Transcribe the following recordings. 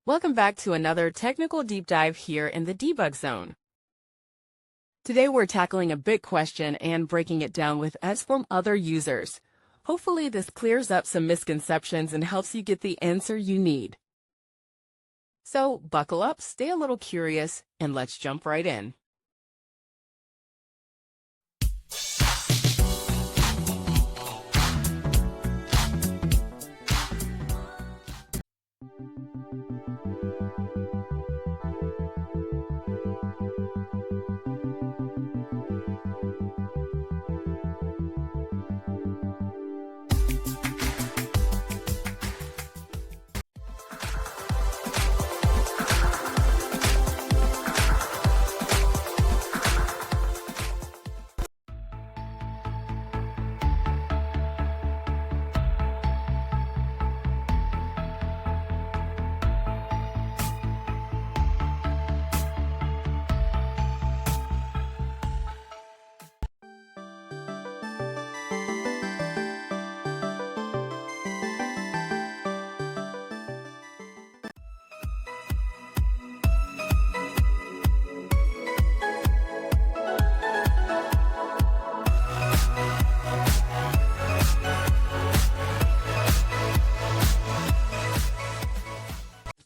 Welcome back to another technical deep dive here in the debug zone. Today we're tackling a big question and breaking it down with us from other users. Hopefully this clears up some misconceptions and helps you get the answer you need. So buckle up, stay a little curious, and let's jump right in.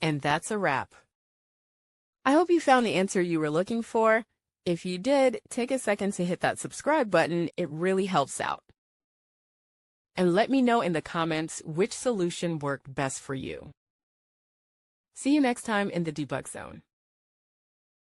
And that's a wrap. I hope you found the answer you were looking for. If you did, take a second to hit that subscribe button. It really helps out. And let me know in the comments which solution worked best for you. See you next time in the debug zone.